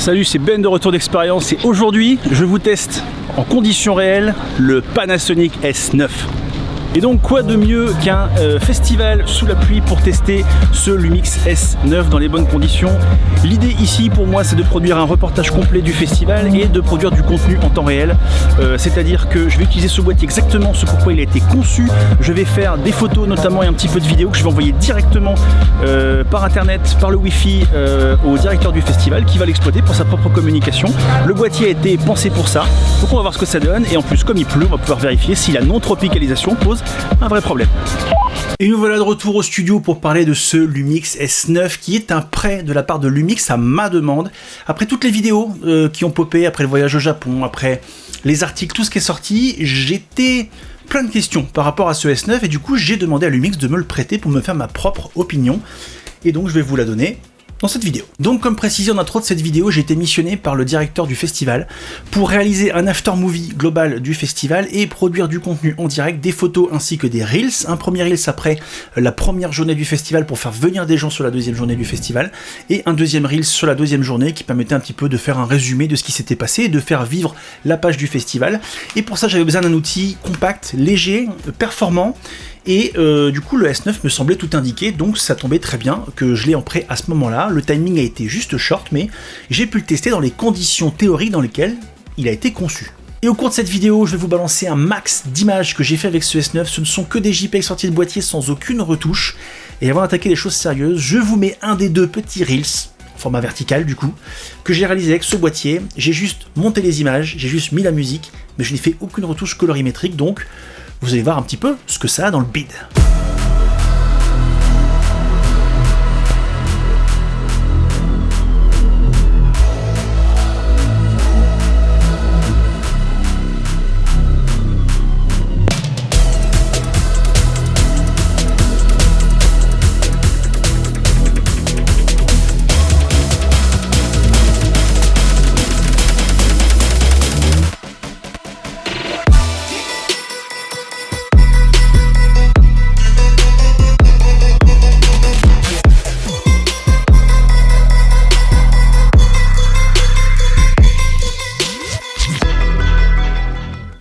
Salut, c'est Ben de Retour d'Expérience et aujourd'hui je vous teste en conditions réelles le Panasonic S9. Et donc quoi de mieux qu'un festival sous la pluie pour tester ce Lumix S9 dans les bonnes conditions. L'idée ici pour moi c'est de produire un reportage complet du festival et de produire du contenu en temps réel. C'est-à-dire que je vais utiliser ce boîtier exactement ce pourquoi il a été conçu. Je vais faire des photos notamment et un petit peu de vidéos que je vais envoyer directement par internet, par le Wi-Fi au directeur du festival qui va l'exploiter pour sa propre communication. Le boîtier a été pensé pour ça, donc on va voir ce que ça donne et en plus comme il pleut on va pouvoir vérifier si la non-tropicalisation pose un vrai problème. Et nous voilà de retour au studio pour parler de ce Lumix S9 qui est un prêt de la part de Lumix à ma demande. Après toutes les vidéos qui ont popé, après le voyage au Japon, après les articles, tout ce qui est sorti, j'étais plein de questions par rapport à ce S9 et du coup j'ai demandé à Lumix de me le prêter pour me faire ma propre opinion. Et donc je vais vous la donner dans cette vidéo. Donc comme précisé en intro de cette vidéo, j'ai été missionné par le directeur du festival pour réaliser un after movie global du festival et produire du contenu en direct, des photos ainsi que des reels. Un premier reels après la première journée du festival pour faire venir des gens sur la deuxième journée du festival et un deuxième reels sur la deuxième journée qui permettait un petit peu de faire un résumé de ce qui s'était passé et de faire vivre la page du festival. Et pour ça j'avais besoin d'un outil compact, léger, performant. Et du coup le S9 me semblait tout indiqué, donc ça tombait très bien que je l'ai en prêt à ce moment-là. Le timing a été juste short, mais j'ai pu le tester dans les conditions théoriques dans lesquelles il a été conçu. Et au cours de cette vidéo, je vais vous balancer un max d'images que j'ai fait avec ce S9. Ce ne sont que des JPEG sortis de boîtier sans aucune retouche. Et avant d'attaquer les choses sérieuses, je vous mets un des deux petits reels, format vertical du coup, que j'ai réalisé avec ce boîtier. J'ai juste monté les images, j'ai juste mis la musique, mais je n'ai fait aucune retouche colorimétrique, donc vous allez voir un petit peu ce que ça a dans le bid.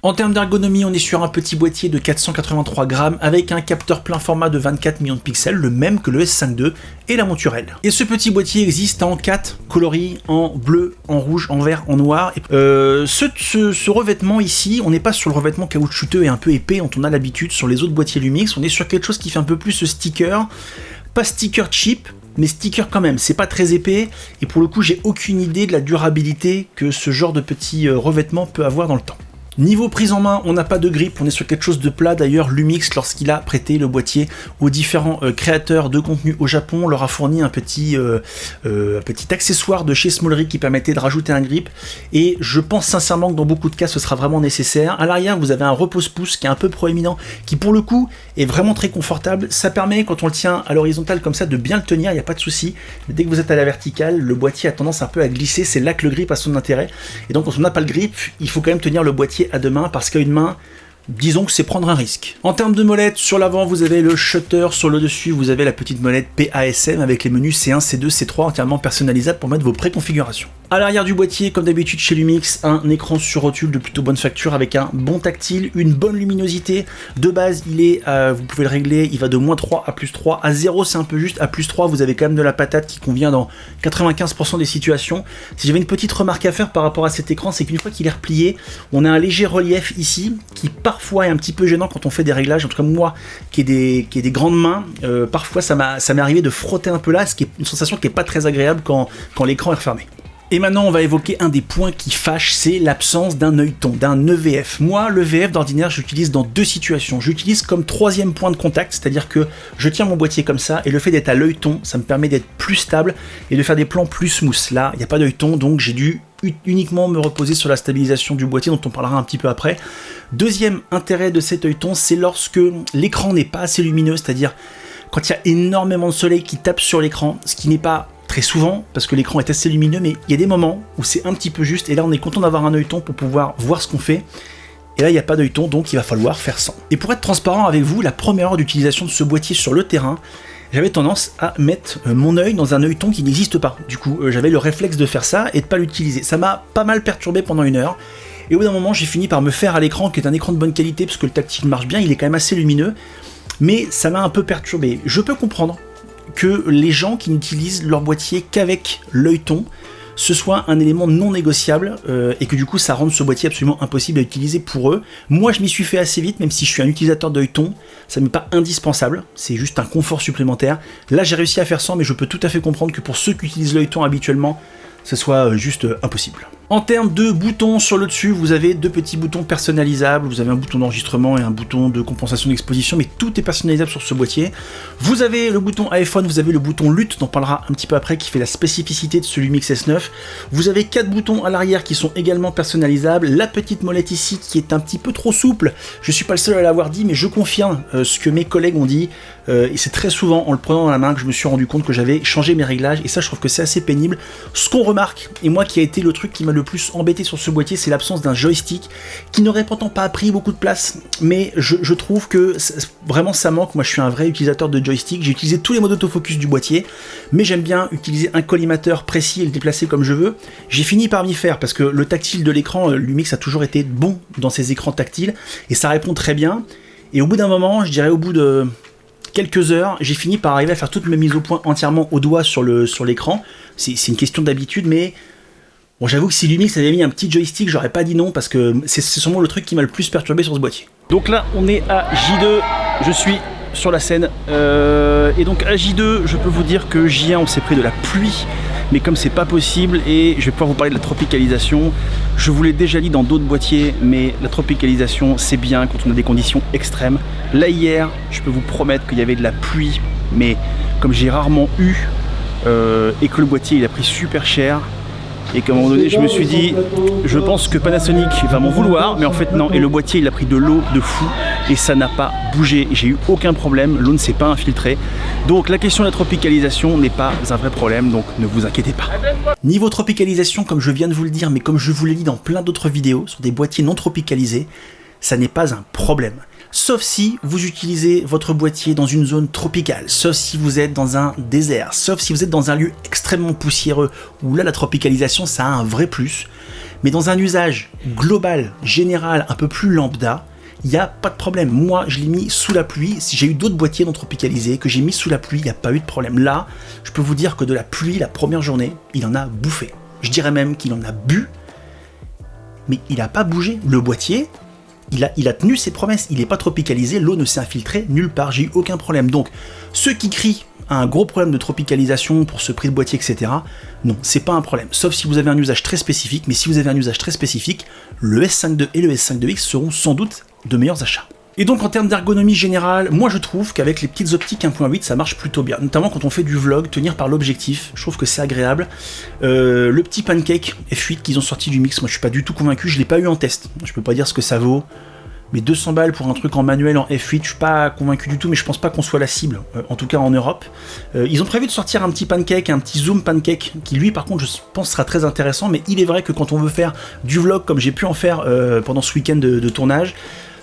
En termes d'ergonomie, on est sur un petit boîtier de 483 grammes avec un capteur plein format de 24 millions de pixels, le même que le S5 II et la monturelle. Et ce petit boîtier existe en 4 coloris, en bleu, en rouge, en vert, en noir. Ce revêtement ici, on n'est pas sur le revêtement caoutchouteux et un peu épais dont on a l'habitude sur les autres boîtiers Lumix, on est sur quelque chose qui fait un peu plus ce sticker, pas sticker cheap, mais sticker quand même, c'est pas très épais, et pour le coup j'ai aucune idée de la durabilité que ce genre de petit revêtement peut avoir dans le temps. Niveau prise en main, on n'a pas de grip, on est sur quelque chose de plat. D'ailleurs, Lumix, lorsqu'il a prêté le boîtier aux différents créateurs de contenu au Japon, leur a fourni un petit accessoire de chez Smallrig qui permettait de rajouter un grip. Et je pense sincèrement que dans beaucoup de cas, ce sera vraiment nécessaire. À l'arrière, vous avez un repose-pouce qui est un peu proéminent, qui pour le coup est vraiment très confortable. Ça permet, quand on le tient à l'horizontale comme ça, de bien le tenir, il n'y a pas de souci. Dès que vous êtes à la verticale, le boîtier a tendance un peu à glisser, c'est là que le grip a son intérêt. Et donc quand on n'a pas le grip, il faut quand même tenir le boîtier à deux mains parce qu'à une main, disons que c'est prendre un risque. En termes de molette, sur l'avant vous avez le shutter, sur le dessus vous avez la petite molette PASM avec les menus C1, C2, C3 entièrement personnalisables pour mettre vos préconfigurations. À l'arrière du boîtier, comme d'habitude chez Lumix, un écran sur rotule de plutôt bonne facture avec un bon tactile, une bonne luminosité. De base, il est, vous pouvez le régler, il va de -3 à +3. À 0, c'est un peu juste. À +3, vous avez quand même de la patate qui convient dans 95% des situations. Si j'avais une petite remarque à faire par rapport à cet écran, c'est qu'une fois qu'il est replié, on a un léger relief ici qui parfois est un petit peu gênant quand on fait des réglages. En tout cas, moi qui ai des grandes mains, parfois ça m'est arrivé de frotter un peu là, ce qui est une sensation qui n'est pas très agréable quand l'écran est refermé. Et maintenant on va évoquer un des points qui fâche, c'est l'absence d'un œilleton, d'un EVF. Moi le VF d'ordinaire j'utilise dans deux situations. J'utilise comme troisième point de contact, c'est-à-dire que je tiens mon boîtier comme ça et le fait d'être à l'œilleton, ça me permet d'être plus stable et de faire des plans plus smooth. Là il n'y a pas d'œilleton donc j'ai dû uniquement me reposer sur la stabilisation du boîtier dont on parlera un petit peu après. Deuxième intérêt de cet œilleton, c'est lorsque l'écran n'est pas assez lumineux, c'est-à-dire quand il y a énormément de soleil qui tape sur l'écran, ce qui n'est pas très souvent parce que l'écran est assez lumineux, mais il y a des moments où c'est un petit peu juste et là on est content d'avoir un œilleton pour pouvoir voir ce qu'on fait. Et là il n'y a pas d'œilleton donc il va falloir faire sans. Et pour être transparent avec vous, la première heure d'utilisation de ce boîtier sur le terrain, j'avais tendance à mettre mon œil dans un œilleton qui n'existe pas. Du coup, j'avais le réflexe de faire ça et de pas l'utiliser. Ça m'a pas mal perturbé pendant 1 heure. Et au bout d'un moment, j'ai fini par me faire à l'écran, qui est un écran de bonne qualité, parce que le tactile marche bien, il est quand même assez lumineux. Mais ça m'a un peu perturbé. Je peux comprendre que les gens qui n'utilisent leur boîtier qu'avec l'œilleton, ce soit un élément non négociable et que du coup ça rende ce boîtier absolument impossible à utiliser pour eux. Moi je m'y suis fait assez vite, même si je suis un utilisateur d'œilleton, ça n'est pas indispensable, c'est juste un confort supplémentaire. Là j'ai réussi à faire sans, mais je peux tout à fait comprendre que pour ceux qui utilisent l'œilleton habituellement, ce soit juste impossible. En termes de boutons, sur le dessus, vous avez 2 petits boutons personnalisables, vous avez un bouton d'enregistrement et un bouton de compensation d'exposition, mais tout est personnalisable sur ce boîtier. Vous avez le bouton iPhone, vous avez le bouton lutte, dont on parlera un petit peu après, qui fait la spécificité de ce Lumix S9. Vous avez 4 boutons à l'arrière qui sont également personnalisables, la petite molette ici qui est un petit peu trop souple, je suis pas le seul à l'avoir dit, mais je confirme ce que mes collègues ont dit, et c'est très souvent en le prenant dans la main que je me suis rendu compte que j'avais changé mes réglages, et ça je trouve que c'est assez pénible. Ce qu'on remarque, et moi qui a été le truc qui m'a le plus embêté sur ce boîtier, c'est l'absence d'un joystick qui n'aurait pourtant pas pris beaucoup de place, mais je trouve que vraiment ça manque. Moi je suis un vrai utilisateur de joystick, j'ai utilisé tous les modes autofocus du boîtier, mais j'aime bien utiliser un collimateur précis et le déplacer comme je veux. J'ai fini par m'y faire parce que le tactile de l'écran, Lumix a toujours été bon dans ses écrans tactiles et ça répond très bien, et au bout d'un moment, je dirais au bout de quelques heures, j'ai fini par arriver à faire toutes mes mises au point entièrement au doigt sur l'écran. C'est une question d'habitude, mais bon, j'avoue que si Lumix avait mis un petit joystick, j'aurais pas dit non, parce que c'est sûrement le truc qui m'a le plus perturbé sur ce boîtier. Donc là, on est à J2, je suis sur la scène, et donc à J2, je peux vous dire que J1, on s'est pris de la pluie, mais comme c'est pas possible, et je vais pouvoir vous parler de la tropicalisation, je vous l'ai déjà dit dans d'autres boîtiers, mais la tropicalisation, c'est bien quand on a des conditions extrêmes. Là, hier, je peux vous promettre qu'il y avait de la pluie, mais comme j'ai rarement eu, et que le boîtier, il a pris super cher, et qu'à un moment donné je me suis dit, je pense que Panasonic va m'en vouloir, mais en fait non, et le boîtier il a pris de l'eau de fou et ça n'a pas bougé, j'ai eu aucun problème, l'eau ne s'est pas infiltrée, donc la question de la tropicalisation n'est pas un vrai problème, donc ne vous inquiétez pas. Niveau tropicalisation, comme je viens de vous le dire, mais comme je vous l'ai dit dans plein d'autres vidéos sur des boîtiers non tropicalisés, ça n'est pas un problème. Sauf si vous utilisez votre boîtier dans une zone tropicale, sauf si vous êtes dans un désert, sauf si vous êtes dans un lieu extrêmement poussiéreux, où là la tropicalisation ça a un vrai plus. Mais dans un usage global, général, un peu plus lambda, il n'y a pas de problème. Moi je l'ai mis sous la pluie, si j'ai eu d'autres boîtiers non tropicalisés que j'ai mis sous la pluie, il n'y a pas eu de problème. Là, je peux vous dire que de la pluie, la première journée, il en a bouffé. Je dirais même qu'il en a bu, mais il n'a pas bougé. Le boîtier, il a tenu ses promesses, il n'est pas tropicalisé, l'eau ne s'est infiltrée nulle part, j'ai eu aucun problème. Donc, ceux qui crient à un gros problème de tropicalisation pour ce prix de boîtier, etc., non, c'est pas un problème, sauf si vous avez un usage très spécifique, mais si vous avez un usage très spécifique, le S5 II et le S5 IIX seront sans doute de meilleurs achats. Et donc en termes d'ergonomie générale, moi je trouve qu'avec les petites optiques 1.8 ça marche plutôt bien, notamment quand on fait du vlog, tenir par l'objectif, je trouve que c'est agréable. Le petit pancake F8 qu'ils ont sorti du mix, moi je suis pas du tout convaincu, je l'ai pas eu en test, je peux pas dire ce que ça vaut, mais 200 balles pour un truc en manuel en F8, je suis pas convaincu du tout, mais je pense pas qu'on soit la cible, en tout cas en Europe. Ils ont prévu de sortir un petit pancake, un petit zoom pancake, qui lui par contre je pense sera très intéressant, mais il est vrai que quand on veut faire du vlog comme j'ai pu en faire pendant ce week-end de tournage,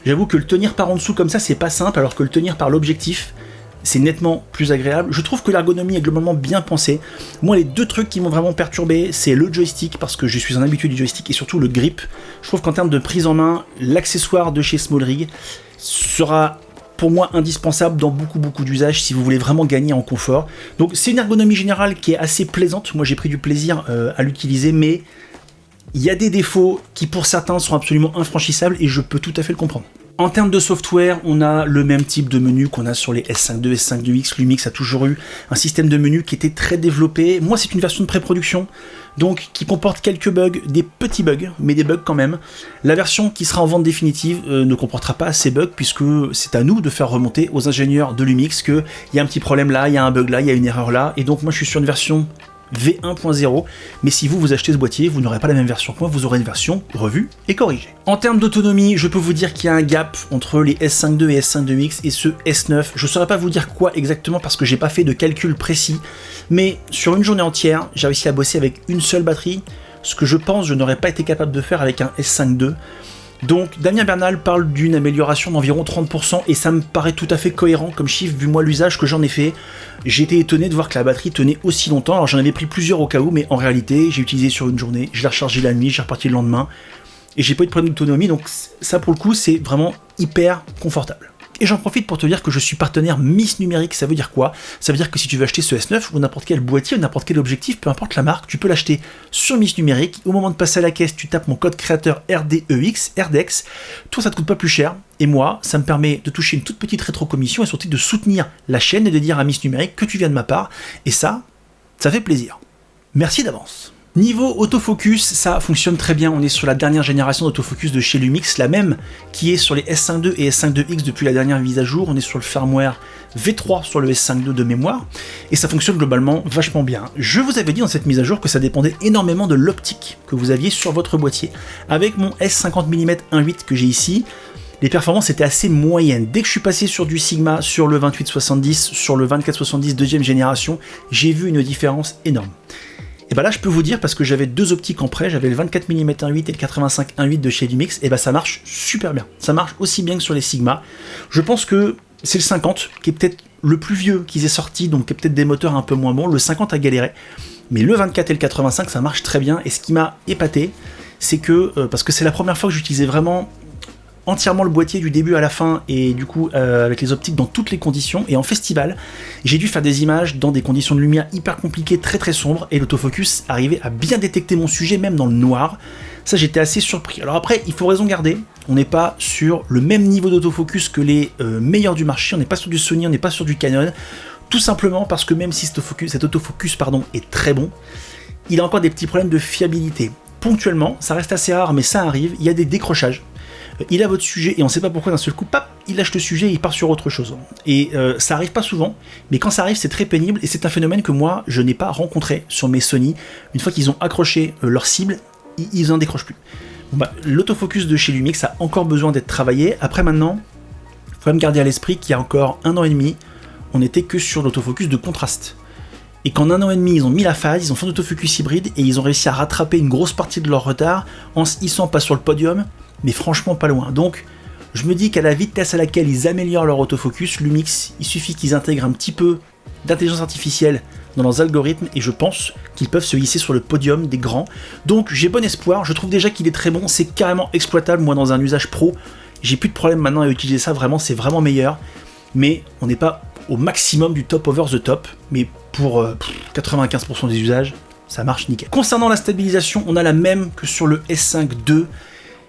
j'avoue que le tenir par en dessous comme ça, c'est pas simple, alors que le tenir par l'objectif, c'est nettement plus agréable. Je trouve que l'ergonomie est globalement bien pensée. Moi, les deux trucs qui m'ont vraiment perturbé, c'est le joystick, parce que je suis un habitué du joystick, et surtout le grip. Je trouve qu'en termes de prise en main, l'accessoire de chez SmallRig sera pour moi indispensable dans beaucoup d'usages si vous voulez vraiment gagner en confort. Donc c'est une ergonomie générale qui est assez plaisante. Moi, j'ai pris du plaisir à l'utiliser, mais il y a des défauts qui pour certains sont absolument infranchissables et je peux tout à fait le comprendre. En termes de software, on a le même type de menu qu'on a sur les S5 II, S5 IIX. Lumix a toujours eu un système de menu qui était très développé. Moi, c'est une version de pré-production, donc qui comporte quelques bugs, des petits bugs, mais des bugs quand même. La version qui sera en vente définitive ne comportera pas ces bugs, puisque c'est à nous de faire remonter aux ingénieurs de Lumix qu'il y a un petit problème là, il y a un bug là, il y a une erreur là, et donc moi je suis sur une version V1.0, mais si vous achetez ce boîtier, vous n'aurez pas la même version que moi, vous aurez une version revue et corrigée. En termes d'autonomie, je peux vous dire qu'il y a un gap entre les S5 II et S5 IIX et ce S9. Je ne saurais pas vous dire quoi exactement parce que j'ai pas fait de calcul précis, mais sur une journée entière, j'ai réussi à bosser avec une seule batterie, ce que je pense je n'aurais pas été capable de faire avec un S5 II. Donc Damien Bernal parle d'une amélioration d'environ 30% et ça me paraît tout à fait cohérent comme chiffre vu moi l'usage que j'en ai fait. J'ai été étonné de voir que la batterie tenait aussi longtemps, alors j'en avais pris plusieurs au cas où, mais en réalité j'ai utilisé sur une journée, je l'ai rechargé la nuit, j'ai reparti le lendemain et j'ai pas eu de problème d'autonomie, donc ça pour le coup c'est vraiment hyper confortable. Et j'en profite pour te dire que je suis partenaire Miss Numérique. Ça veut dire quoi? Ça veut dire que si tu veux acheter ce S9 ou n'importe quel boîtier ou n'importe quel objectif, peu importe la marque, tu peux l'acheter sur Miss Numérique. Au moment de passer à la caisse, tu tapes mon code créateur RDEX, toi ça te coûte pas plus cher. Et moi, ça me permet de toucher une toute petite rétrocommission et surtout de soutenir la chaîne et de dire à Miss Numérique que tu viens de ma part. Et ça fait plaisir. Merci d'avance. Niveau autofocus, ça fonctionne très bien, on est sur la dernière génération d'autofocus de chez Lumix, la même qui est sur les S5 II et S5 IIX depuis la dernière mise à jour, on est sur le firmware V3 sur le S5 II de mémoire, et ça fonctionne globalement vachement bien. Je vous avais dit dans cette mise à jour que ça dépendait énormément de l'optique que vous aviez sur votre boîtier. Avec mon S50 mm 1.8 que j'ai ici, les performances étaient assez moyennes. Dès que je suis passé sur du Sigma, sur le 28-70, sur le 24-70 deuxième génération, j'ai vu une différence énorme. Et bah là je peux vous dire, parce que j'avais deux optiques en prêt, j'avais le 24 mm 1.8 et le 85 1.8 de chez Lumix, et bah ça marche super bien. Ça marche aussi bien que sur les Sigma. Je pense que c'est le 50 qui est peut-être le plus vieux qu'ils aient sorti, donc qui est peut-être des moteurs un peu moins bons. Le 50 a galéré, mais le 24 et le 85 ça marche très bien. Et ce qui m'a épaté, c'est que, parce que c'est la première fois que j'utilisais vraiment entièrement le boîtier du début à la fin et du coup avec les optiques dans toutes les conditions, et en festival j'ai dû faire des images dans des conditions de lumière hyper compliquées, très très sombres, et l'autofocus arrivait à bien détecter mon sujet même dans le noir. Ça j'étais assez surpris. Alors après il faut raison garder, on n'est pas sur le même niveau d'autofocus que les meilleurs du marché, on n'est pas sur du Sony, on n'est pas sur du Canon, tout simplement parce que même si cet autofocus est très bon, il a encore des petits problèmes de fiabilité. Ponctuellement, ça reste assez rare mais ça arrive, il y a des décrochages. Il a votre sujet et on ne sait pas pourquoi d'un seul coup, pap, il lâche le sujet et il part sur autre chose. Et ça arrive pas souvent, mais quand ça arrive c'est très pénible et c'est un phénomène que moi je n'ai pas rencontré sur mes Sony. Une fois qu'ils ont accroché leur cible, ils n'en décrochent plus. Bon bah, l'autofocus de chez Lumix a encore besoin d'être travaillé. Après maintenant, il faut même garder à l'esprit qu'il y a encore 1 an et demi, on n'était que sur l'autofocus de contraste. Et qu'en 1 an et demi, ils ont mis la phase, ils ont fait un autofocus hybride et ils ont réussi à rattraper une grosse partie de leur retard en se hissant pas sur le podium, mais franchement pas loin. Donc je me dis qu'à la vitesse à laquelle ils améliorent leur autofocus, Lumix, il suffit qu'ils intègrent un petit peu d'intelligence artificielle dans leurs algorithmes et je pense qu'ils peuvent se hisser sur le podium des grands. Donc j'ai bon espoir, je trouve déjà qu'il est très bon, c'est carrément exploitable. Moi dans un usage pro, j'ai plus de problème maintenant à utiliser ça, vraiment c'est vraiment meilleur. Mais on n'est pas au maximum du top over the top, mais pour 95% des usages, ça marche nickel. Concernant la stabilisation, on a la même que sur le S5 II,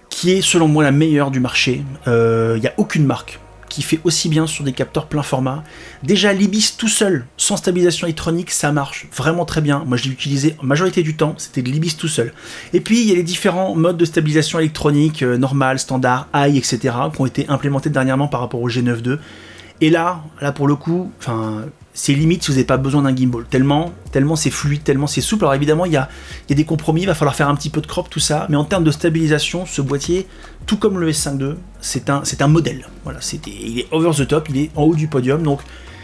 qui est selon moi la meilleure du marché. Il n'y a aucune marque qui fait aussi bien sur des capteurs plein format. Déjà l'Ibis tout seul, sans stabilisation électronique, ça marche vraiment très bien. Moi je l'ai utilisé en majorité du temps, c'était de l'Ibis tout seul. Et puis il y a les différents modes de stabilisation électronique, normal, standard, high, etc. qui ont été implémentés dernièrement par rapport au G9 II. Et là pour le coup, c'est limite si vous n'avez pas besoin d'un gimbal, tellement c'est fluide, tellement c'est souple. Alors évidemment il y a des compromis, il va falloir faire un petit peu de crop, tout ça, mais en termes de stabilisation, ce boîtier, tout comme le S5 II, c'est un modèle. Voilà, il est over the top, il est en haut du podium, donc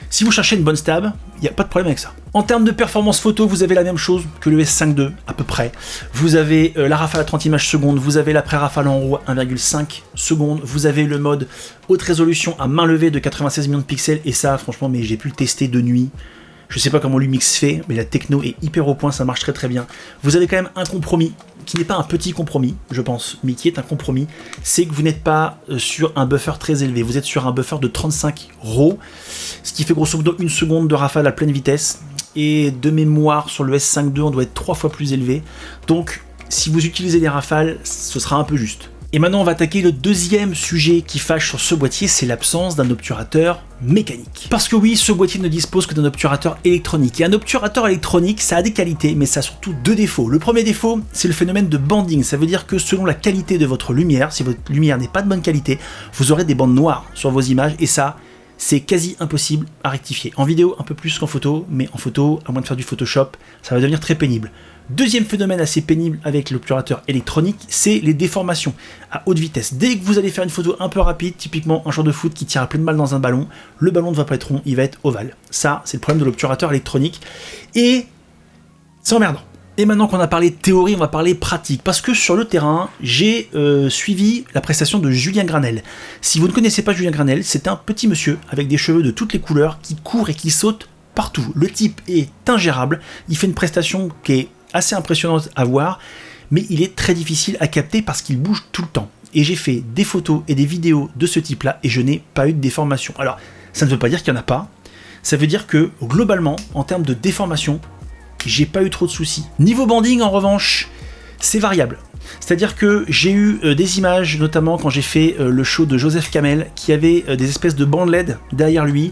si vous cherchez une bonne stab, il n'y a pas de problème avec ça. En termes de performance photo, vous avez la même chose que le S5 II, à peu près. Vous avez la rafale à 30 images secondes, vous avez la pré-rafale en RAW 1,5 secondes, vous avez le mode haute résolution à main levée de 96 millions de pixels, et ça, franchement, mais j'ai pu le tester de nuit. Je sais pas comment Lumix fait, mais la techno est hyper au point, ça marche très très bien. Vous avez quand même un compromis, qui n'est pas un petit compromis, je pense, mais qui est un compromis, c'est que vous n'êtes pas sur un buffer très élevé, vous êtes sur un buffer de 35 RAW, ce qui fait grosso modo 1 seconde de rafale à pleine vitesse, et de mémoire sur le S5 II on doit être 3 fois plus élevé, donc si vous utilisez des rafales, ce sera un peu juste. Et maintenant on va attaquer le deuxième sujet qui fâche sur ce boîtier, c'est l'absence d'un obturateur mécanique. Parce que oui, ce boîtier ne dispose que d'un obturateur électronique. Et un obturateur électronique, ça a des qualités, mais ça a surtout deux défauts. Le premier défaut, c'est le phénomène de banding. Ça veut dire que selon la qualité de votre lumière, si votre lumière n'est pas de bonne qualité, vous aurez des bandes noires sur vos images, et ça, c'est quasi impossible à rectifier. En vidéo, un peu plus qu'en photo, mais en photo, à moins de faire du Photoshop, ça va devenir très pénible. Deuxième phénomène assez pénible avec l'obturateur électronique, c'est les déformations à haute vitesse. Dès que vous allez faire une photo un peu rapide, typiquement un joueur de foot qui tire à pleine balle dans un ballon, le ballon ne va pas être rond, il va être ovale. Ça, c'est le problème de l'obturateur électronique, et c'est emmerdant. Et maintenant qu'on a parlé théorie, on va parler pratique. Parce que sur le terrain, j'ai suivi la prestation de Julien Granel. Si vous ne connaissez pas Julien Granel, c'est un petit monsieur avec des cheveux de toutes les couleurs qui court et qui saute partout. Le type est ingérable, il fait une prestation qui est assez impressionnante à voir, mais il est très difficile à capter parce qu'il bouge tout le temps. Et j'ai fait des photos et des vidéos de ce type-là et je n'ai pas eu de déformation. Alors, ça ne veut pas dire qu'il n'y en a pas, ça veut dire que globalement, en termes de déformation, j'ai pas eu trop de soucis. Niveau banding, en revanche, c'est variable. C'est-à-dire que j'ai eu des images, notamment quand j'ai fait le show de Joseph Kamel, qui avait des espèces de bandes LED derrière lui,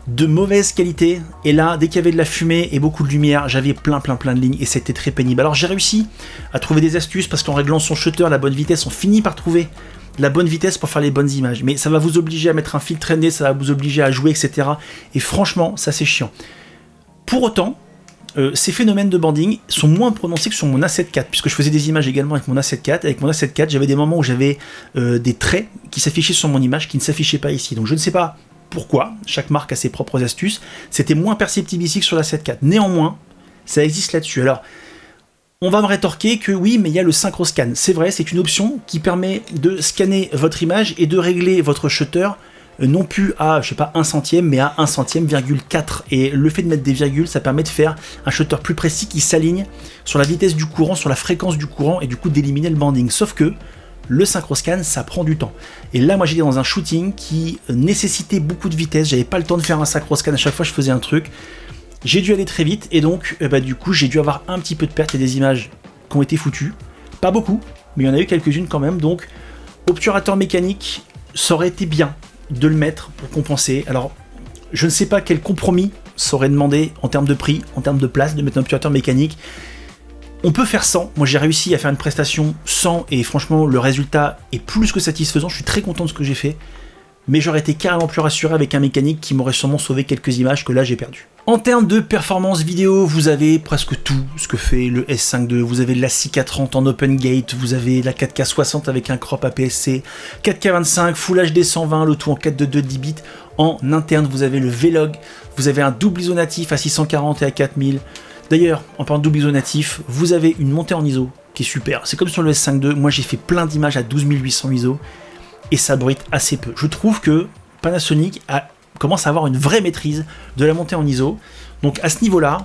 de mauvaise qualité, et là, dès qu'il y avait de la fumée et beaucoup de lumière, j'avais plein de lignes, et c'était très pénible. Alors j'ai réussi à trouver des astuces, parce qu'en réglant son shutter, la bonne vitesse, on finit par trouver la bonne vitesse pour faire les bonnes images. Mais ça va vous obliger à mettre un filtre ND, ça va vous obliger à jouer, etc. Et franchement, ça c'est chiant. Pour autant, ces phénomènes de banding sont moins prononcés que sur mon A7 IV, puisque je faisais des images également avec mon A7 IV. Avec mon A7 IV, j'avais des moments où j'avais des traits qui s'affichaient sur mon image, qui ne s'affichaient pas ici. Donc je ne sais pas pourquoi, chaque marque a ses propres astuces. C'était moins perceptible ici que sur l'A7 IV. Néanmoins, ça existe là-dessus. Alors, on va me rétorquer que oui, mais il y a le SynchroScan. C'est vrai, c'est une option qui permet de scanner votre image et de régler votre shutter non plus à, je sais pas, 1 centième, mais à 1 centième, virgule 4. Et le fait de mettre des virgules, ça permet de faire un shutter plus précis qui s'aligne sur la vitesse du courant, sur la fréquence du courant, et du coup d'éliminer le banding. Sauf que le SynchroScan, ça prend du temps. Et là, moi, j'étais dans un shooting qui nécessitait beaucoup de vitesse. J'avais pas le temps de faire un SynchroScan. À chaque fois, je faisais un truc. J'ai dû aller très vite, et donc, du coup, j'ai dû avoir un petit peu de perte et des images qui ont été foutues. Pas beaucoup, mais il y en a eu quelques-unes quand même. Donc, obturateur mécanique, ça aurait été bien de le mettre pour compenser. Alors, je ne sais pas quel compromis ça aurait demandé en termes de prix, en termes de place, de mettre un obturateur mécanique. On peut faire sans. Moi, j'ai réussi à faire une prestation sans, et franchement, le résultat est plus que satisfaisant. Je suis très content de ce que j'ai fait. Mais j'aurais été carrément plus rassuré avec un mécanique qui m'aurait sûrement sauvé quelques images que là, j'ai perdu. En termes de performance vidéo, vous avez presque tout ce que fait le S5 II. Vous avez la 6K30 en open gate, vous avez la 4K60 avec un crop APS-C, 4K25, Full HD 120, le tout en 4.2 10 bits. En interne, vous avez le Vlog, vous avez un double ISO natif à 640 et à 4000. D'ailleurs, en parlant de double ISO natif, vous avez une montée en ISO qui est super. C'est comme sur le S5 II, moi j'ai fait plein d'images à 12800 ISO et ça bruite assez peu. Je trouve que Panasonic commence à avoir une vraie maîtrise de la montée en ISO. Donc à ce niveau-là,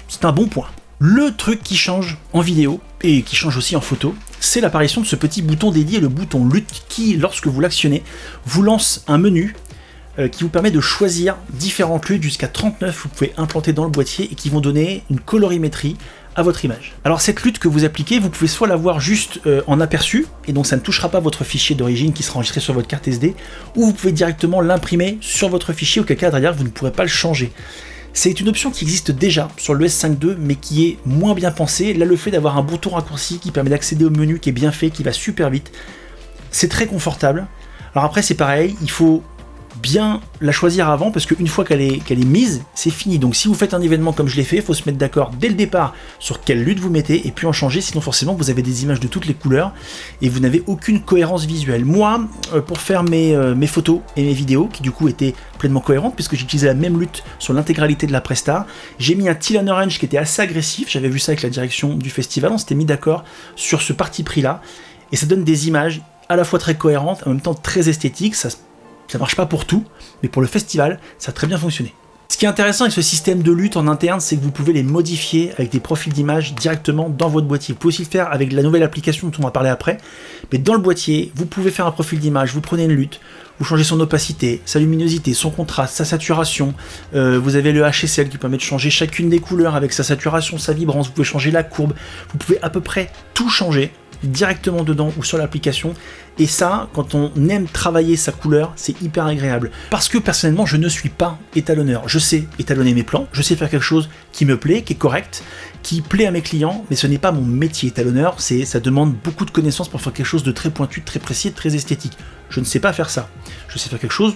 c'est un bon point. Le truc qui change en vidéo, et qui change aussi en photo, c'est l'apparition de ce petit bouton dédié, le bouton LUT, qui, lorsque vous l'actionnez, vous lance un menu qui vous permet de choisir différentes LUT jusqu'à 39, vous pouvez implanter dans le boîtier, et qui vont donner une colorimétrie à votre image. Alors cette lutte que vous appliquez, vous pouvez soit la voir juste en aperçu, et donc ça ne touchera pas votre fichier d'origine qui sera enregistré sur votre carte SD, ou vous pouvez directement l'imprimer sur votre fichier, auquel cas derrière vous ne pourrez pas le changer. C'est une option qui existe déjà sur le S5 II, mais qui est moins bien pensée. Là, le fait d'avoir un bouton raccourci qui permet d'accéder au menu, qui est bien fait, qui va super vite, c'est très confortable. Alors après c'est pareil, il faut bien la choisir avant, parce qu'une fois qu'elle est mise, c'est fini. Donc si vous faites un événement comme je l'ai fait, il faut se mettre d'accord dès le départ sur quelle lutte vous mettez, et puis en changer, sinon forcément vous avez des images de toutes les couleurs, et vous n'avez aucune cohérence visuelle. Moi, pour faire mes photos et mes vidéos, qui du coup étaient pleinement cohérentes, puisque j'utilisais la même lutte sur l'intégralité de la presta, j'ai mis un teal and orange qui était assez agressif, j'avais vu ça avec la direction du festival, on s'était mis d'accord sur ce parti pris là, et ça donne des images à la fois très cohérentes, en même temps très esthétiques. Ça marche pas pour tout, mais pour le festival, ça a très bien fonctionné. Ce qui est intéressant avec ce système de lutte en interne, c'est que vous pouvez les modifier avec des profils d'images directement dans votre boîtier. Vous pouvez aussi le faire avec la nouvelle application dont on va parler après, mais dans le boîtier, vous pouvez faire un profil d'image, vous prenez une lutte, vous changez son opacité, sa luminosité, son contraste, sa saturation, vous avez le HSL qui permet de changer chacune des couleurs avec sa saturation, sa vibrance, vous pouvez changer la courbe, vous pouvez à peu près tout changer directement dedans ou sur l'application, et ça, quand on aime travailler sa couleur, c'est hyper agréable. Parce que personnellement, je ne suis pas étalonneur. Je sais étalonner mes plans, je sais faire quelque chose qui me plaît, qui est correct, qui plaît à mes clients, mais ce n'est pas mon métier étalonneur, ça demande beaucoup de connaissances pour faire quelque chose de très pointu, de très précis, de très esthétique. Je ne sais pas faire ça. Je sais faire quelque chose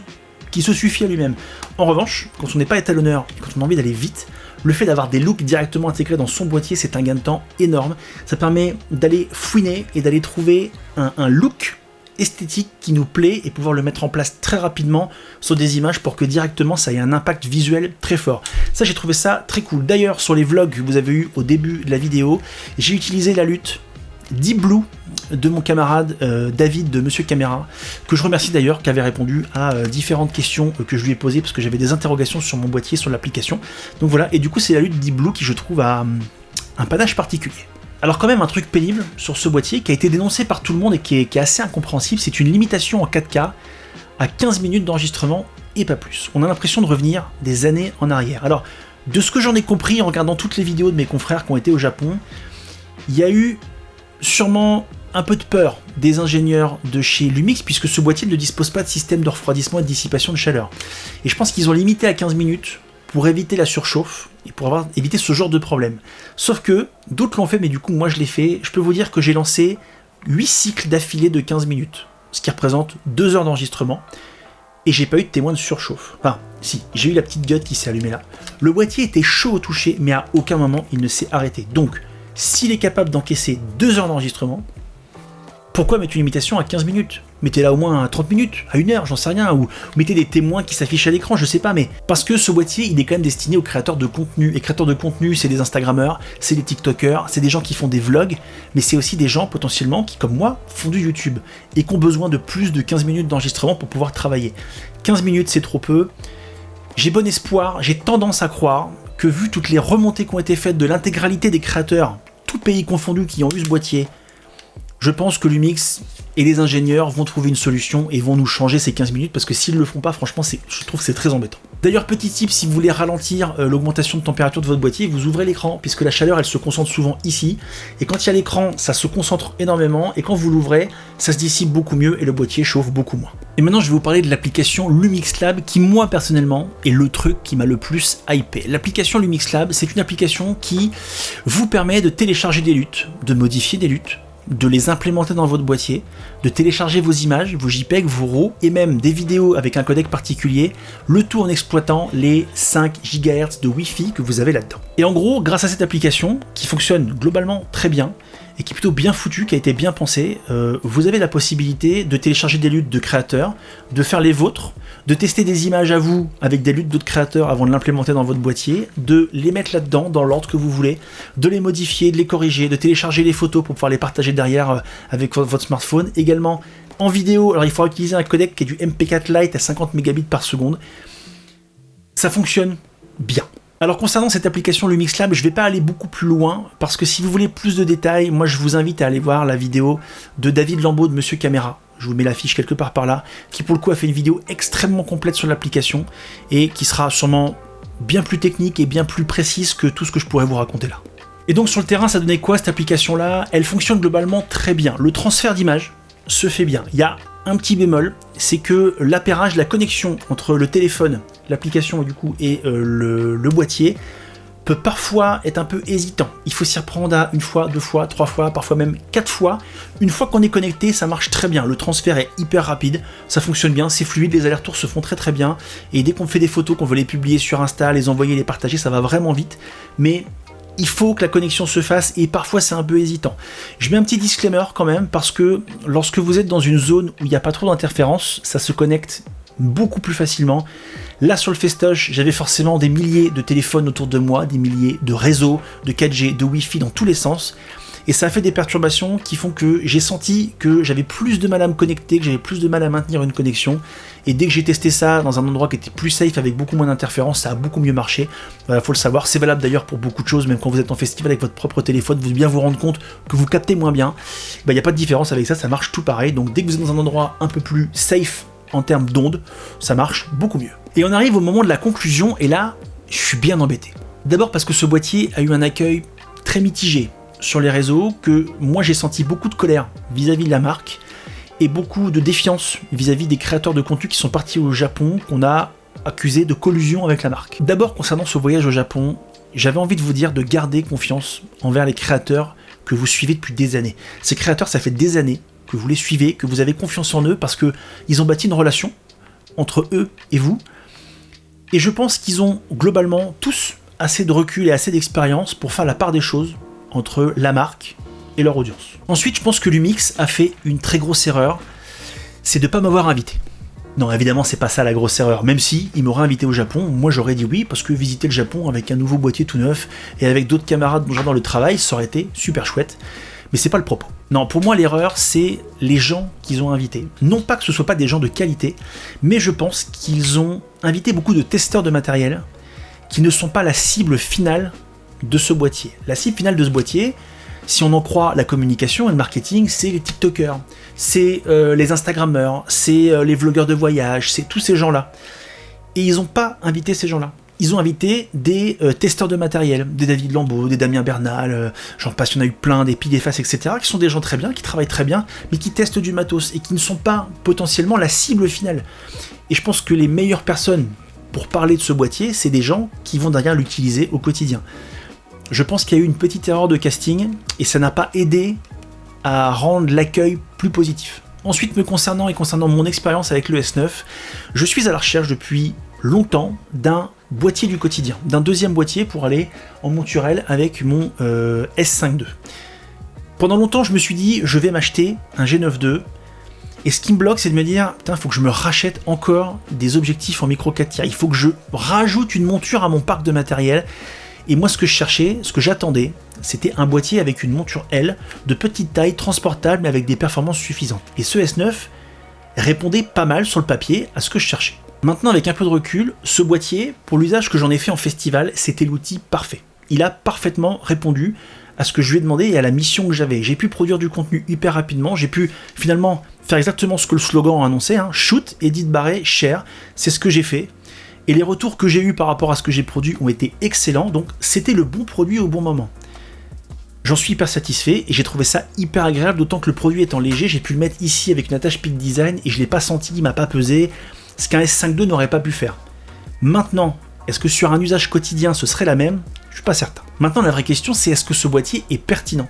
qui se suffit à lui-même. En revanche, quand on n'est pas étalonneur et quand on a envie d'aller vite, le fait d'avoir des looks directement intégrés dans son boîtier, c'est un gain de temps énorme. Ça permet d'aller fouiner et d'aller trouver un look esthétique qui nous plaît et pouvoir le mettre en place très rapidement sur des images pour que directement ça ait un impact visuel très fort. Ça, j'ai trouvé ça très cool. D'ailleurs, sur les vlogs que vous avez eu au début de la vidéo, j'ai utilisé la lutte Deep Blue de mon camarade David de Monsieur Caméra, que je remercie d'ailleurs, qui avait répondu à différentes questions que je lui ai posées parce que j'avais des interrogations sur mon boîtier, sur l'application. Donc voilà, et du coup c'est la lutte Deep Blue qui je trouve a un panache particulier. Alors quand même un truc pénible sur ce boîtier qui a été dénoncé par tout le monde et qui est assez incompréhensible, c'est une limitation en 4K à 15 minutes d'enregistrement et pas plus. On a l'impression de revenir des années en arrière. Alors de ce que j'en ai compris en regardant toutes les vidéos de mes confrères qui ont été au Japon, il y a eu sûrement un peu de peur des ingénieurs de chez Lumix puisque ce boîtier ne dispose pas de système de refroidissement et de dissipation de chaleur. Et je pense qu'ils ont limité à 15 minutes pour éviter la surchauffe et pour éviter ce genre de problème. Sauf que d'autres l'ont fait, mais du coup moi je l'ai fait. Je peux vous dire que j'ai lancé 8 cycles d'affilée de 15 minutes, ce qui représente 2 heures d'enregistrement, et j'ai pas eu de témoin de surchauffe. Enfin, si, j'ai eu la petite gueule qui s'est allumée là. Le boîtier était chaud au toucher, mais à aucun moment il ne s'est arrêté. Donc, s'il est capable d'encaisser 2 heures d'enregistrement, pourquoi mettre une limitation à 15 minutes? Mettez-la au moins à 30 minutes, à 1 heure, j'en sais rien, ou mettez des témoins qui s'affichent à l'écran, je sais pas, mais parce que ce boîtier, il est quand même destiné aux créateurs de contenu, et créateurs de contenu, c'est des Instagrammeurs, c'est des TikTokers, c'est des gens qui font des vlogs, mais c'est aussi des gens potentiellement qui, comme moi, font du YouTube, et qui ont besoin de plus de 15 minutes d'enregistrement pour pouvoir travailler. 15 minutes, c'est trop peu. J'ai bon espoir, j'ai tendance à croire que vu toutes les remontées qui ont été faites de l'intégralité des créateurs, tous pays confondus qui ont eu ce boîtier, je pense que Lumix et les ingénieurs vont trouver une solution et vont nous changer ces 15 minutes parce que s'ils ne le font pas, franchement, je trouve que c'est très embêtant. D'ailleurs, petit tip, si vous voulez ralentir l'augmentation de température de votre boîtier, vous ouvrez l'écran puisque la chaleur, elle se concentre souvent ici. Et quand il y a l'écran, ça se concentre énormément et quand vous l'ouvrez, ça se dissipe beaucoup mieux et le boîtier chauffe beaucoup moins. Et maintenant, je vais vous parler de l'application Lumix Lab qui, moi, personnellement, est le truc qui m'a le plus hypé. L'application Lumix Lab, c'est une application qui vous permet de télécharger des luttes, de modifier des luttes, de les implémenter dans votre boîtier, de télécharger vos images, vos JPEG, vos RAW et même des vidéos avec un codec particulier, le tout en exploitant les 5 GHz de Wi-Fi que vous avez là-dedans. Et en gros, grâce à cette application, qui fonctionne globalement très bien, et qui est plutôt bien foutue, qui a été bien pensée, vous avez la possibilité de télécharger des luttes de créateurs, de faire les vôtres, de tester des images à vous avec des luttes d'autres créateurs avant de l'implémenter dans votre boîtier, de les mettre là-dedans dans l'ordre que vous voulez, de les modifier, de les corriger, de télécharger les photos pour pouvoir les partager derrière avec votre smartphone. Également en vidéo, alors il faudra utiliser un codec qui est du MP4 Lite à 50 mégabits par seconde. Ça fonctionne bien. Alors concernant cette application Lumix Lab, je ne vais pas aller beaucoup plus loin, parce que si vous voulez plus de détails, moi je vous invite à aller voir la vidéo de David Lambeau de Monsieur Caméra, je vous mets l'affiche quelque part par là, qui pour le coup a fait une vidéo extrêmement complète sur l'application, et qui sera sûrement bien plus technique et bien plus précise que tout ce que je pourrais vous raconter là. Et donc sur le terrain, ça donnait quoi cette application-là? Elle fonctionne globalement très bien. Le transfert d'images se fait bien. Il y a un petit bémol, c'est que l'appairage, la connexion entre le téléphone, l'application du coup, et le boîtier peut parfois être un peu hésitant. Il faut s'y reprendre à 1 fois, 2 fois, 3 fois, parfois même 4 fois. Une fois qu'on est connecté, ça marche très bien. Le transfert est hyper rapide, ça fonctionne bien, c'est fluide, les allers-retours se font très très bien. Et dès qu'on fait des photos, qu'on veut les publier sur Insta, les envoyer, les partager, ça va vraiment vite. Mais il faut que la connexion se fasse et parfois c'est un peu hésitant. Je mets un petit disclaimer quand même parce que lorsque vous êtes dans une zone où il n'y a pas trop d'interférences, ça se connecte beaucoup plus facilement. Là sur le festoche, j'avais forcément des milliers de téléphones autour de moi, des milliers de réseaux, de 4G, de Wi-Fi dans tous les sens. Et ça a fait des perturbations qui font que j'ai senti que j'avais plus de mal à me connecter, que j'avais plus de mal à maintenir une connexion. Et dès que j'ai testé ça dans un endroit qui était plus safe, avec beaucoup moins d'interférences, ça a beaucoup mieux marché. Faut le savoir, c'est valable d'ailleurs pour beaucoup de choses, même quand vous êtes en festival avec votre propre téléphone, vous devez bien vous rendre compte que vous captez moins bien. Il n'y a pas de différence avec ça, ça marche tout pareil. Donc dès que vous êtes dans un endroit un peu plus safe en termes d'ondes, ça marche beaucoup mieux. Et on arrive au moment de la conclusion, et là, je suis bien embêté. D'abord parce que ce boîtier a eu un accueil très mitigé sur les réseaux, que moi j'ai senti beaucoup de colère vis-à-vis de la marque, et beaucoup de défiance vis-à-vis des créateurs de contenu qui sont partis au Japon, qu'on a accusés de collusion avec la marque. D'abord, concernant ce voyage au Japon, j'avais envie de vous dire de garder confiance envers les créateurs que vous suivez depuis des années. Ces créateurs, ça fait des années que vous les suivez, que vous avez confiance en eux, parce qu'ils ont bâti une relation entre eux et vous, et je pense qu'ils ont globalement tous assez de recul et assez d'expérience pour faire la part des choses entre la marque et leur audience. Ensuite, je pense que Lumix a fait une très grosse erreur, c'est de pas m'avoir invité. Non, évidemment, c'est pas ça la grosse erreur. Même si il m'aurait invité au Japon, moi j'aurais dit oui, parce que visiter le Japon avec un nouveau boîtier tout neuf et avec d'autres camarades dans le travail, ça aurait été super chouette. Mais c'est pas le propos. Non, pour moi, l'erreur, c'est les gens qu'ils ont invités. Non pas que ce soit pas des gens de qualité, mais je pense qu'ils ont invité beaucoup de testeurs de matériel qui ne sont pas la cible finale de ce boîtier. La cible finale de ce boîtier, si on en croit la communication et le marketing, c'est les TikTokers, c'est les Instagrammeurs, c'est les vlogueurs de voyage, c'est tous ces gens-là. Et ils n'ont pas invité ces gens-là. Ils ont invité des testeurs de matériel, des David Lambeau, des Damien Bernal, j'en passe, il y en a eu plein, des Pidefas, etc., qui sont des gens très bien, qui travaillent très bien, mais qui testent du matos et qui ne sont pas potentiellement la cible finale. Et je pense que les meilleures personnes pour parler de ce boîtier, c'est des gens qui vont derrière l'utiliser au quotidien. Je pense qu'il y a eu une petite erreur de casting et ça n'a pas aidé à rendre l'accueil plus positif. Ensuite, me concernant et concernant mon expérience avec le S9, je suis à la recherche depuis longtemps d'un boîtier du quotidien, d'un deuxième boîtier pour aller en monturel avec mon S5 II. Pendant longtemps, je me suis dit, je vais m'acheter un G9 II, et ce qui me bloque, c'est de me dire, putain, il faut que je me rachète encore des objectifs en micro 4 tiers, il faut que je rajoute une monture à mon parc de matériel, et moi ce que je cherchais, ce que j'attendais, c'était un boîtier avec une monture L, de petite taille, transportable, mais avec des performances suffisantes. Et ce S9 répondait pas mal sur le papier à ce que je cherchais. Maintenant, avec un peu de recul, ce boîtier, pour l'usage que j'en ai fait en festival, c'était l'outil parfait. Il a parfaitement répondu à ce que je lui ai demandé et à la mission que j'avais. J'ai pu produire du contenu hyper rapidement, j'ai pu finalement faire exactement ce que le slogan annonçait, shoot, edit, barré, share, c'est ce que j'ai fait. Et les retours que j'ai eus par rapport à ce que j'ai produit ont été excellents, donc c'était le bon produit au bon moment. J'en suis hyper satisfait et j'ai trouvé ça hyper agréable, d'autant que le produit étant léger, j'ai pu le mettre ici avec une attache Peak Design et je l'ai pas senti, il m'a pas pesé, ce qu'un S5 II n'aurait pas pu faire. Maintenant, est-ce que sur un usage quotidien ce serait la même ? Je suis pas certain. Maintenant, la vraie question, c'est est-ce que ce boîtier est pertinent ?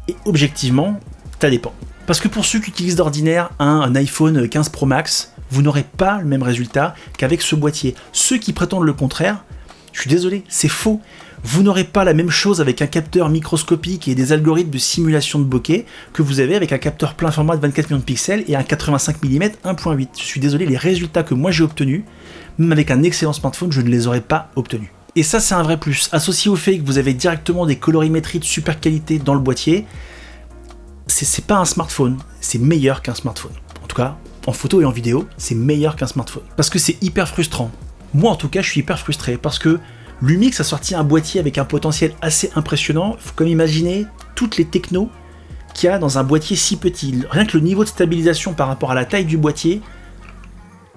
Et objectivement, ça dépend. Parce que pour ceux qui utilisent d'ordinaire un iPhone 15 Pro Max, vous n'aurez pas le même résultat qu'avec ce boîtier. Ceux qui prétendent le contraire, je suis désolé, c'est faux. Vous n'aurez pas la même chose avec un capteur microscopique et des algorithmes de simulation de bokeh que vous avez avec un capteur plein format de 24 millions de pixels et un 85 mm 1.8. Je suis désolé, les résultats que moi j'ai obtenus, même avec un excellent smartphone, je ne les aurais pas obtenus. Et ça, c'est un vrai plus. Associé au fait que vous avez directement des colorimétries de super qualité dans le boîtier, c'est pas un smartphone, c'est meilleur qu'un smartphone. En tout cas, en photo et en vidéo, c'est meilleur qu'un smartphone. Parce que c'est hyper frustrant. Moi, en tout cas, je suis hyper frustré parce que Lumix a sorti un boîtier avec un potentiel assez impressionnant. Il faut quand même imaginer toutes les technos qu'il y a dans un boîtier si petit. Rien que le niveau de stabilisation par rapport à la taille du boîtier,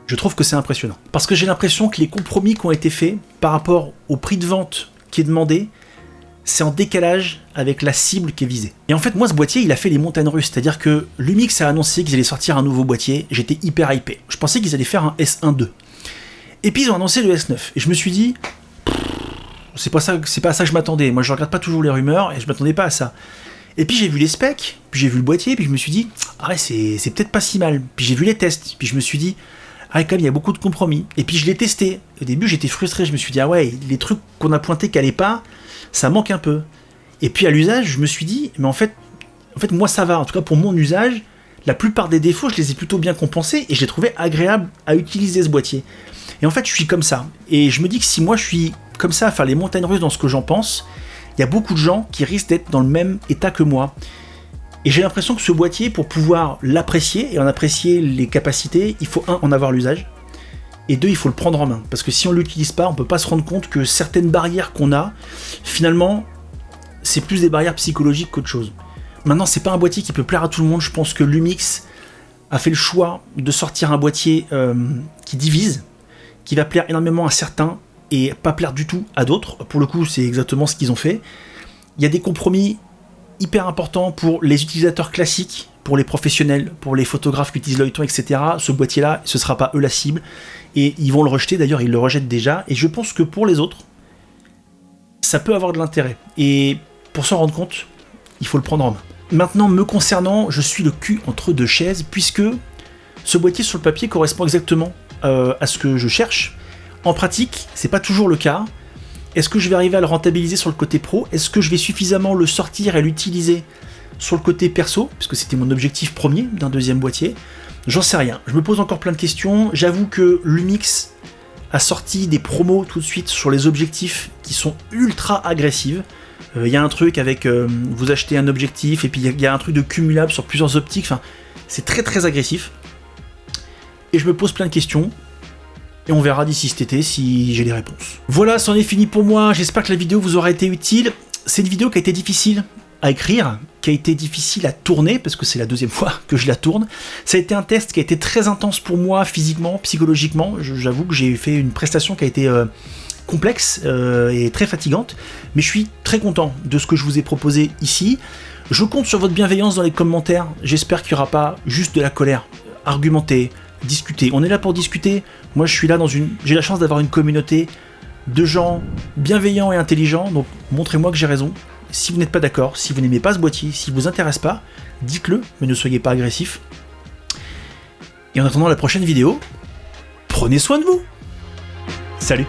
je trouve que c'est impressionnant. Parce que j'ai l'impression que les compromis qui ont été faits par rapport au prix de vente qui est demandé, c'est en décalage avec la cible qui est visée. Et en fait, moi, ce boîtier, il a fait les montagnes russes. C'est-à-dire que Lumix a annoncé qu'ils allaient sortir un nouveau boîtier. J'étais hyper hypé. Je pensais qu'ils allaient faire un S1 II. Et puis, ils ont annoncé le S9. Et je me suis dit, c'est pas à ça que je m'attendais. Moi, je regarde pas toujours les rumeurs et je m'attendais pas à ça. Et puis, j'ai vu les specs, puis j'ai vu le boîtier, puis je me suis dit, ah ouais, c'est peut-être pas si mal. Puis j'ai vu les tests, puis je me suis dit, ah, quand même, il y a beaucoup de compromis. Et puis, je l'ai testé. Au début, j'étais frustré. Je me suis dit, ah ouais, les trucs qu'on a pointés qui allaient pas, ça manque un peu. Et puis à l'usage, je me suis dit, mais en fait, moi ça va. En tout cas, pour mon usage, la plupart des défauts, je les ai plutôt bien compensés et je l'ai trouvé agréable à utiliser ce boîtier. Et en fait, je suis comme ça. Et je me dis que si moi je suis comme ça à faire les montagnes russes dans ce que j'en pense, il y a beaucoup de gens qui risquent d'être dans le même état que moi. Et j'ai l'impression que ce boîtier, pour pouvoir l'apprécier et en apprécier les capacités, il faut en avoir l'usage. Et deux, il faut le prendre en main. Parce que si on ne l'utilise pas, on ne peut pas se rendre compte que certaines barrières qu'on a, finalement, c'est plus des barrières psychologiques qu'autre chose. Maintenant, c'est pas un boîtier qui peut plaire à tout le monde. Je pense que Lumix a fait le choix de sortir un boîtier qui divise, qui va plaire énormément à certains et pas plaire du tout à d'autres. Pour le coup, c'est exactement ce qu'ils ont fait. Il y a des compromis hyper importants pour les utilisateurs classiques, pour les professionnels, pour les photographes qui utilisent l'œilleton, etc. Ce boîtier-là, ce ne sera pas eux la cible. Et ils vont le rejeter, d'ailleurs, ils le rejettent déjà. Et je pense que pour les autres, ça peut avoir de l'intérêt. Et pour s'en rendre compte, il faut le prendre en main. Maintenant, me concernant, je suis le cul entre deux chaises, puisque ce boîtier sur le papier correspond exactement à ce que je cherche. En pratique, c'est pas toujours le cas. Est-ce que je vais arriver à le rentabiliser sur le côté pro ? Est-ce que je vais suffisamment le sortir et l'utiliser sur le côté perso ? Puisque c'était mon objectif premier d'un deuxième boîtier. J'en sais rien, je me pose encore plein de questions. J'avoue que Lumix a sorti des promos tout de suite sur les objectifs qui sont ultra agressives. Il y a un truc avec vous achetez un objectif et puis il y a un truc de cumulable sur plusieurs optiques, enfin c'est très très agressif. Et je me pose plein de questions. Et on verra d'ici cet été si j'ai les réponses. Voilà, c'en est fini pour moi. J'espère que la vidéo vous aura été utile. C'est une vidéo qui a été difficile à écrire, qui a été difficile à tourner, parce que c'est la deuxième fois que je la tourne. Ça a été un test qui a été très intense pour moi, physiquement, psychologiquement. J'avoue que j'ai fait une prestation qui a été complexe et très fatigante. Mais je suis très content de ce que je vous ai proposé ici. Je compte sur votre bienveillance dans les commentaires. J'espère qu'il n'y aura pas juste de la colère. Argumentez, discuter. On est là pour discuter. Moi, je suis là j'ai la chance d'avoir une communauté de gens bienveillants et intelligents, donc montrez-moi que j'ai raison. Si vous n'êtes pas d'accord, si vous n'aimez pas ce boîtier, si vous intéresse pas, dites-le, mais ne soyez pas agressif. Et en attendant la prochaine vidéo, prenez soin de vous. Salut!